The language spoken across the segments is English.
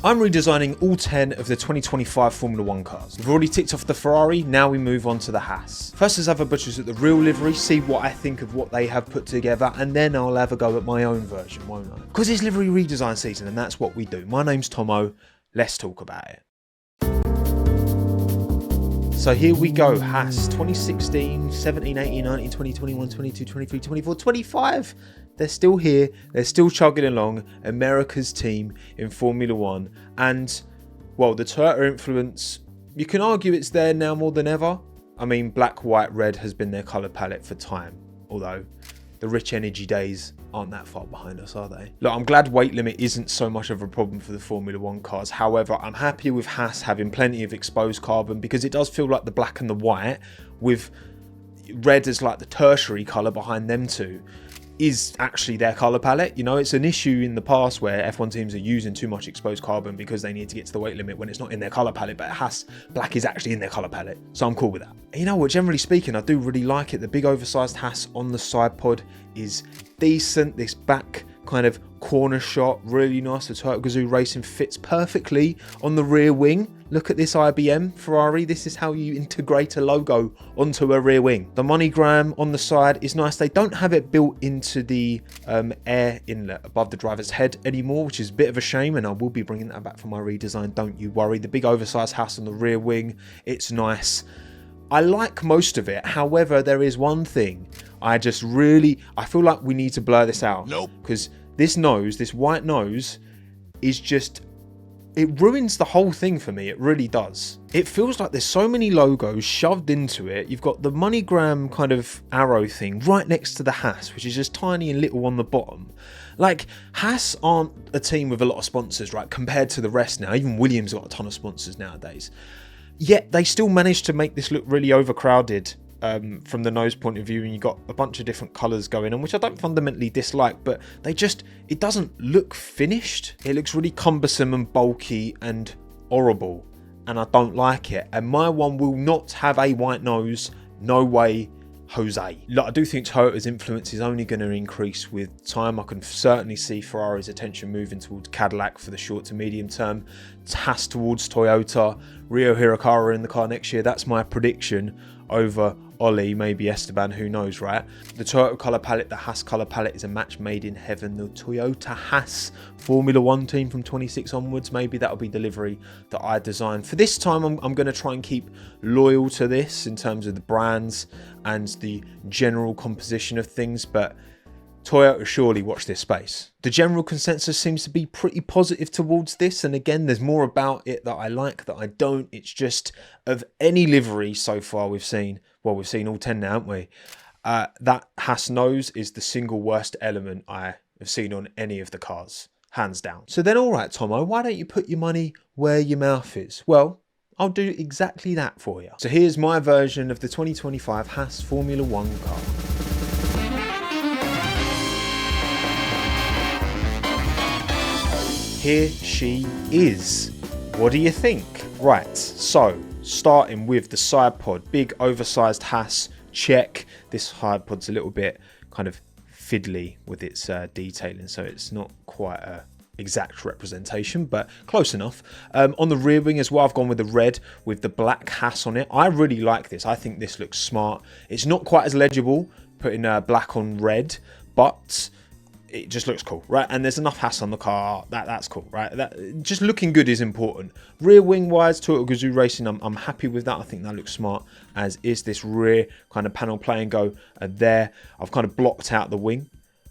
I'm redesigning all 10 of the 2025 Formula 1 cars. We've already ticked off the Ferrari, now we move on to the Haas. First, let's have a butcher's at the real livery, see what I think of what they have put together, and then I'll have a go at my own version, won't I? Because it's livery redesign season, and that's what we do. My name's Tommo, let's talk about it. So here we go, Haas 2016, 17, 18, 19, 20, 21, 22, 23, 24, 25. They're still here, they're still chugging along, America's team in Formula 1. And, well, the Toyota influence, you can argue it's there now more than ever. I mean, black, white, red has been their colour palette for time. Although, the rich energy days aren't that far behind us, are they? Look, I'm glad weight limit isn't so much of a problem for the Formula 1 cars. However, I'm happy with Haas having plenty of exposed carbon because it does feel like the black and the white, with red as like the tertiary colour behind them two, is actually their colour palette. You know, it's an issue in the past where F1 teams are using too much exposed carbon because they need to get to the weight limit when it's not in their colour palette, but Haas black is actually in their colour palette, so I'm cool with that. And you know what, generally speaking, I do really like it. The big oversized Haas on the side pod is decent. This back kind of corner shot, really nice. The Toyota Gazoo Racing fits perfectly on the rear wing. Look at this IBM Ferrari. This is how you integrate a logo onto a rear wing. The monogram on the side is nice. They don't have it built into the air inlet above the driver's head anymore, which is a bit of a shame, and I will be bringing that back for my redesign, don't you worry. The big oversized Haas on the rear wing, it's nice. I like most of it. However, there is one thing I feel like we need to blur this out. Nope. Because this nose, this white nose, is just, it ruins the whole thing for me. It really does. It feels like there's so many logos shoved into it. You've got the MoneyGram kind of arrow thing right next to the Haas, which is just tiny and little on the bottom. Like, Haas aren't a team with a lot of sponsors, right, compared to the rest now. Even Williams got a ton of sponsors nowadays. Yet they still managed to make this look really overcrowded from the nose point of view, and you got a bunch of different colours going on, which I don't fundamentally dislike, but it doesn't look finished. It looks really cumbersome and bulky and horrible, and I don't like it. And my one will not have a white nose, no way, Jose. Look, I do think Toyota's influence is only going to increase with time. I can certainly see Ferrari's attention moving towards Cadillac for the short to medium term, Haas towards Toyota, Rio Hirakawa in the car next year. That's my prediction over Ollie, maybe Esteban, who knows, right? The Toyota colour palette, the Haas colour palette is a match made in heaven. The Toyota Haas Formula 1 team from 26 onwards, maybe that'll be the livery that I design. For this time, I'm going to try and keep loyal to this in terms of the brands and the general composition of things, but Toyota surely watch this space. The general consensus seems to be pretty positive towards this, and again, there's more about it that I like, that I don't. It's just, of any livery so far we've seen all 10 now, haven't we? That Haas nose is the single worst element I have seen on any of the cars, hands down. So then, all right, Tommo, why don't you put your money where your mouth is? Well, I'll do exactly that for you. So here's my version of the 2025 Haas Formula 1 car. Here she is. What do you think? Right, so starting with the side pod, big oversized Haas, check. This side pod's a little bit kind of fiddly with its detailing, so it's not quite a exact representation, but close enough. On the rear wing as well, I've gone with the red with the black Haas on it. I really like this. I think this looks smart. It's not quite as legible putting black on red, but it just looks cool, right? And there's enough Haas on the car. That's cool, right? That just looking good is important. Rear wing wise, Toyota Gazoo Racing, I'm happy with that. I think that looks smart, as is this rear kind of panel play and go there. I've kind of blocked out the wing,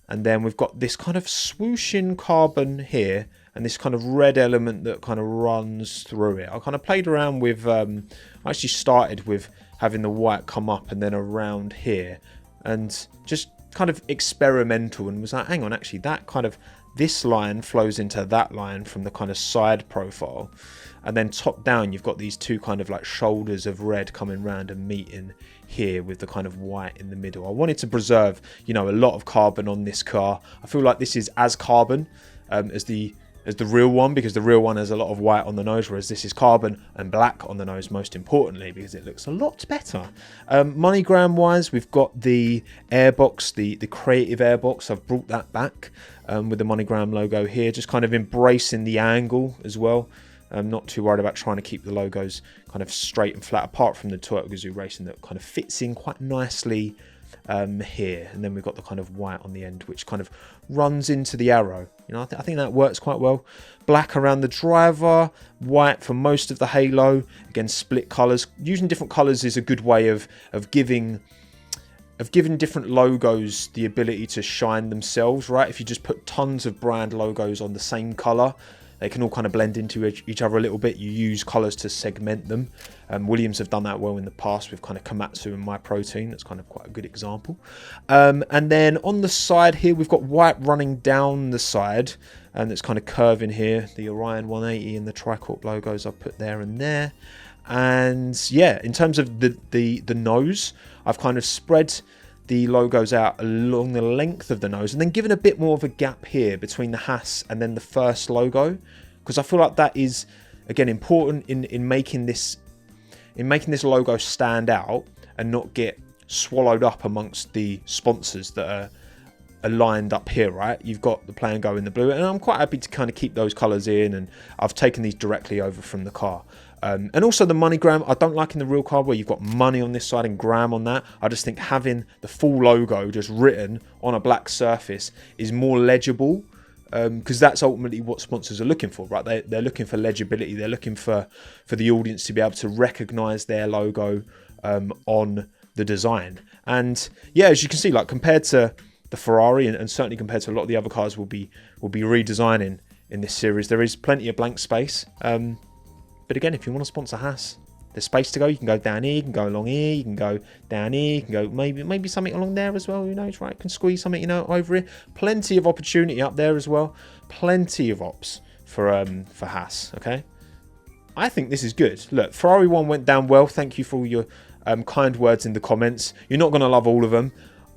and then we've got this kind of swooshing carbon here, and this kind of red element that kind of runs through it. I kind of played around with, I actually started with having the white come up and then around here, and just kind of experimental, and was like, hang on, actually that kind of, this line flows into that line from the kind of side profile, and then top down you've got these two kind of like shoulders of red coming round and meeting here with the kind of white in the middle. I wanted to preserve, you know, a lot of carbon on this car. I feel like this is as carbon as the as the real one, because the real one has a lot of white on the nose, whereas this is carbon and black on the nose, most importantly, because it looks a lot better. MoneyGram wise, we've got the airbox, the creative airbox. I've brought that back with the MoneyGram logo here, just kind of embracing the angle as well. I'm not too worried about trying to keep the logos kind of straight and flat, apart from the Toyota Gazoo Racing that kind of fits in quite nicely here. And then we've got the kind of white on the end, which kind of runs into the arrow. You know, I think that works quite well. Black around the driver, white for most of the halo. Again, split colours. Using different colours is a good way of giving different logos the ability to shine themselves, right? If you just put tons of brand logos on the same colour, they can all kind of blend into each other a little bit. You use colours to segment them. Williams have done that well in the past with kind of Komatsu and MyProtein. That's kind of quite a good example. And then on the side here, we've got white running down the side, and it's kind of curving here. The Orion 180 and the Tricorp logos I've put there and there. And yeah, in terms of the nose, I've kind of spread the logos out along the length of the nose, and then given a bit more of a gap here between the Haas and then the first logo, because I feel like that is, again, important in making this logo stand out and not get swallowed up amongst the sponsors that are lined up here, right? You've got the Play and Go in the blue, and I'm quite happy to kind of keep those colours in, and I've taken these directly over from the car. And also the MoneyGram, I don't like in the real car where you've got money on this side and gram on that. I just think having the full logo just written on a black surface is more legible, because that's ultimately what sponsors are looking for, right? They're looking for legibility. They're looking for the audience to be able to recognise their logo on the design. And yeah, as you can see, like compared to the Ferrari and certainly compared to a lot of the other cars we'll be redesigning in this series, there is plenty of blank space. But again, if you want to sponsor Haas, there's space to go. You can go down here, you can go along here, you can go down here, you can go maybe something along there as well. Who knows, right? You can squeeze something, you know, over here. Plenty of opportunity up there as well. Plenty of ops for Haas. Okay, I think this is good. Look, Ferrari 1 went down well. Thank you for all your kind words in the comments. You're not going to love all of them.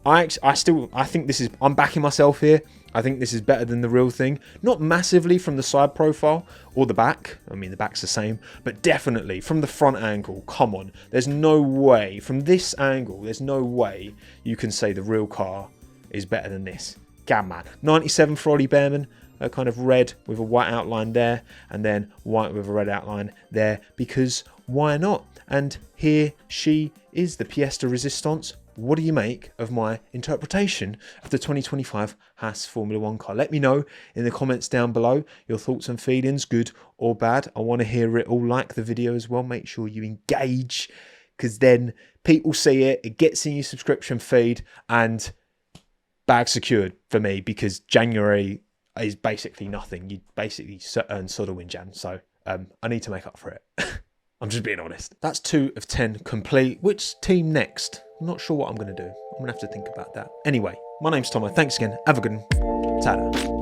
I think this is, I'm backing myself here. I think this is better than the real thing. Not massively from the side profile or the back. I mean, the back's the same, but definitely from the front angle. Come on. There's no way, from this angle, there's no way you can say the real car is better than this. Come on. 97 for Ollie Behrman. Kind of red with a white outline there, and then white with a red outline there, because why not? And here she is, the pièce de résistance. What do you make of my interpretation of the 2025 Haas Formula 1 car? Let me know in the comments down below your thoughts and feelings, good or bad. I want to hear it all. Like the video as well. Make sure you engage, because then people see it. It gets in your subscription feed, and bag secured for me, because January is basically nothing. You basically earn sort of win Jan. So I need to make up for it. I'm just being honest. That's 2 of 10 complete. Which team next? I'm not sure what I'm going to do. I'm going to have to think about that. Anyway, my name's Tomo. Thanks again. Have a good one. Ta-da.